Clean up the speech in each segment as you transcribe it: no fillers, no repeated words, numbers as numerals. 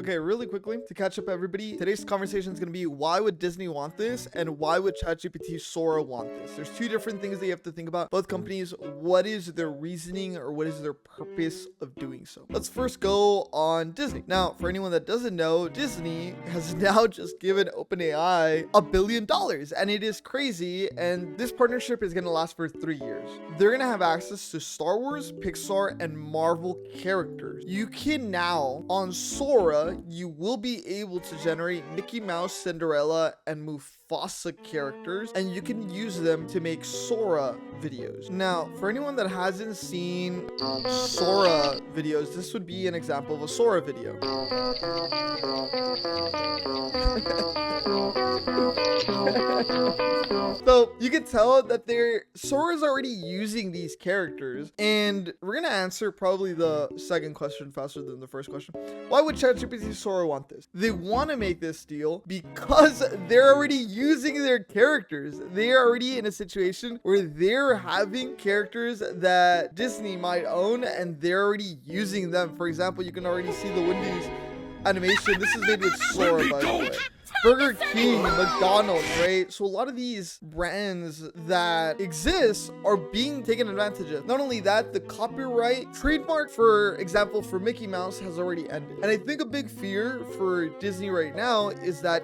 Okay, really quickly to catch up everybody, today's conversation is going to be why would Disney want this and why would ChatGPT Sora want this? There's two different things that you have to think about. Both companies, what is their reasoning or what is their purpose of doing so? Let's first go on Disney. Now, for anyone that doesn't know, Disney has now just given OpenAI $1 billion, and it is crazy. And this partnership is going to last for 3 years. They're going to have access to Star Wars, Pixar, and Marvel characters. You can now, on Sora, you will be able to generate Mickey Mouse, Cinderella, and Mufasa characters, and you can use them to make Sora videos. Now, for anyone that hasn't seen Sora videos, this would be an example of a Sora video. So you can tell that Sora's already using these characters, and we're gonna answer probably the second question faster than the first question. Why would ChatGPT Sora want this? They want to make this deal because they're already using their characters. They are already in a situation where they're having characters that Disney might own, and they're already using them. For example, you can already see the Wendy's animation. This is made with Sora, by the way. Burger King, McDonald's, right? So a lot of these brands that exist are being taken advantage of. Not only that, the copyright trademark, for example, for Mickey Mouse has already ended. And I think a big fear for Disney right now is that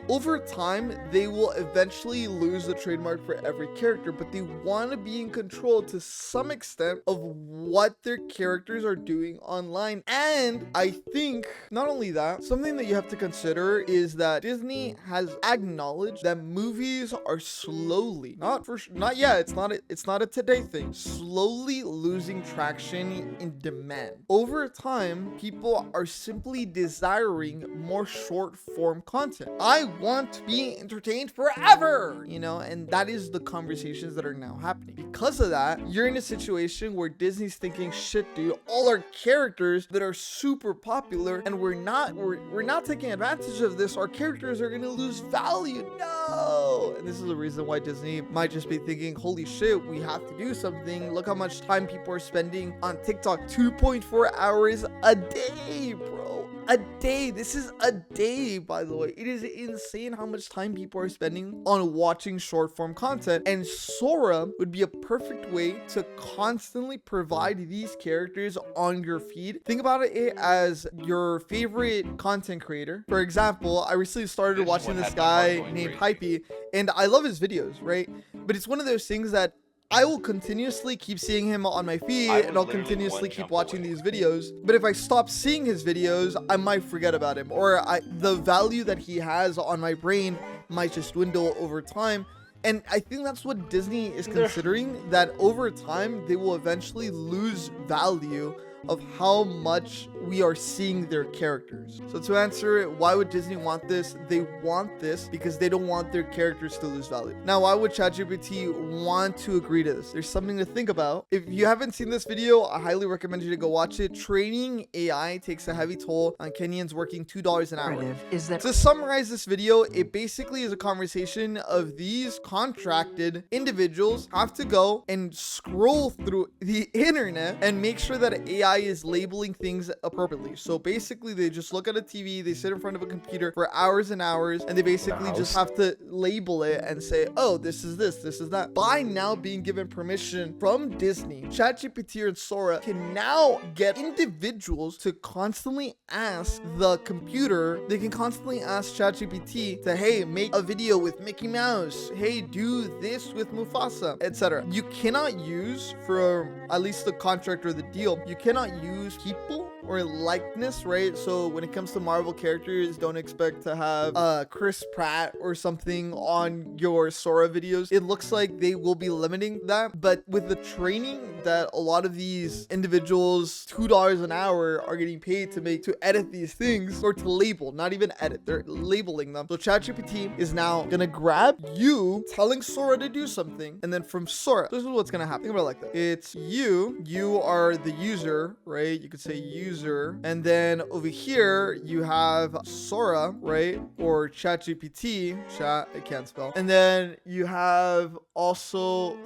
over time, they will eventually lose the trademark for every character, but they want to be in control to some extent of what their characters are doing online. And I think not only that, something that you have to consider is that Disney has acknowledged that movies are slowly, not yet, it's not a today thing, slowly losing traction in demand. Over time, people are simply desiring more short form content. I want to be entertained forever, and that is the conversations that are now happening. Because of that, you're in a situation where Disney's thinking, shit, dude, all our characters that are super popular and we're not taking advantage of this, our characters are gonna lose value. No! And this is the reason why Disney might just be thinking, holy shit, we have to do something. Look how much time people are spending on TikTok. 2.4 hours a day, bro. A day. This is a day, by the way. It is insane how much time people are spending on watching short form content, and Sora would be a perfect way to constantly provide these characters on your feed. Think about it as your favorite content creator. For example, I recently started watching this guy named Hypey, and I love his videos, right? But it's one of those things that I will continuously keep seeing him on my feed, and I'll continuously keep watching these videos. But if I stop seeing his videos, I might forget about him, or the value that he has on my brain might just dwindle over time. And I think that's what Disney is considering, that over time, they will eventually lose value of how much we are seeing their characters. So to answer it, why would Disney want this? They want this because they don't want their characters to lose value. Now, why would ChatGPT want to agree to this? There's something to think about. If you haven't seen this video, I highly recommend you to go watch it. Training AI takes a heavy toll on Kenyans working $2 an hour. To summarize this video, it basically is a conversation of these contracted individuals have to go and scroll through the internet and make sure that AI is labeling things appropriately. So basically, they just look at a TV, they sit in front of a computer for hours and hours, and they basically just have to label it and say, oh, this is this is that. By now being given permission from Disney, ChatGPT and Sora can now get individuals to constantly ask the computer, they can constantly ask ChatGPT to, hey, make a video with Mickey Mouse, hey, do this with Mufasa, etc. You cannot use, for at least the contract or the deal, you cannot use people or likeness, right? So when it comes to Marvel characters, don't expect to have Chris Pratt or something on your Sora videos. It looks like they will be limiting that, but with the training that a lot of these individuals, $2 an hour, are getting paid to edit these things, or to label, not even edit, they're labeling them. So ChatGPT is now gonna grab you telling Sora to do something, and then from Sora, this is what's gonna happen. Think about it like that. It's you are the user, right? You could say user, and then over here you have Sora, right? Or ChatGPT, I can't spell. And then you have also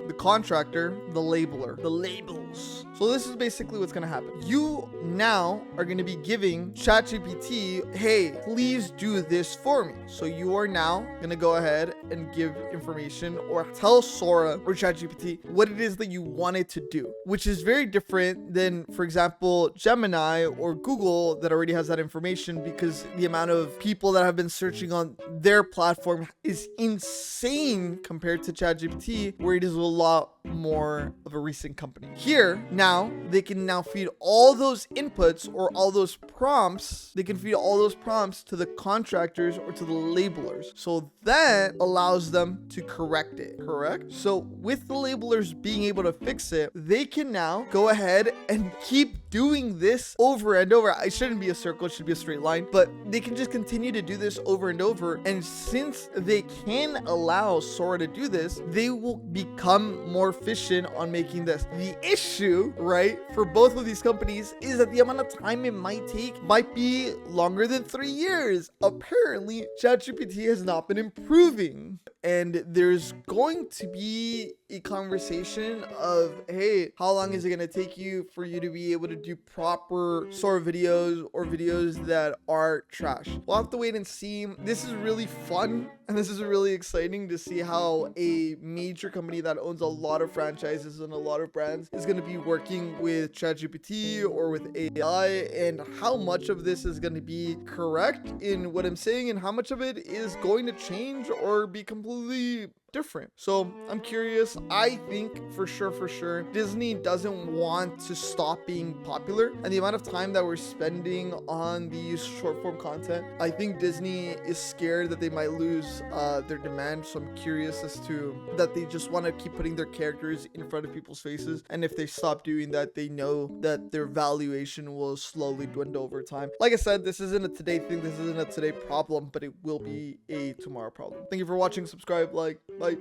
the contractor, the labeler, the labels. So this is basically what's going to happen. You now are going to be giving ChatGPT, hey, please do this for me. So you are now going to go ahead and give information or tell Sora or ChatGPT what it is that you want it to do, which is very different than, for example, Gemini or Google that already has that information, because the amount of people that have been searching on their platform is insane compared to ChatGPT, where it is a lot more of a recent company. Here, now, they can now feed all those inputs or all those prompts, they can feed all those prompts to the contractors or to the labelers. So that allows them to correct it, correct? So with the labelers being able to fix it, they can now go ahead and keep doing this over and over. It shouldn't be a circle, it should be a straight line, but they can just continue to do this over and over. And since they can allow Sora to do this, they will become more efficient on making this. The issue, right, for both of these companies is that the amount of time it might take might be longer than 3 years. Apparently, ChatGPT has not been improving. And there's going to be a conversation of, hey, how long is it going to take you for you to be able to do proper Sora videos or videos that are trash? We'll have to wait and see. This is really fun and this is really exciting to see how a major company that owns a lot of franchises and a lot of brands is going to be working with ChatGPT or with AI, and how much of this is going to be correct in what I'm saying and how much of it is going to change or be completely different. So I'm curious. I think for sure Disney doesn't want to stop being popular, and the amount of time that we're spending on these short form content, I think Disney is scared that they might lose their demand. So I'm curious as to that they just want to keep putting their characters in front of people's faces, and if they stop doing that, they know that their valuation will slowly dwindle over time. Like I said, this isn't a today thing, this isn't a today problem, but it will be a tomorrow problem. Thank you for watching. Subscribe, like, bye.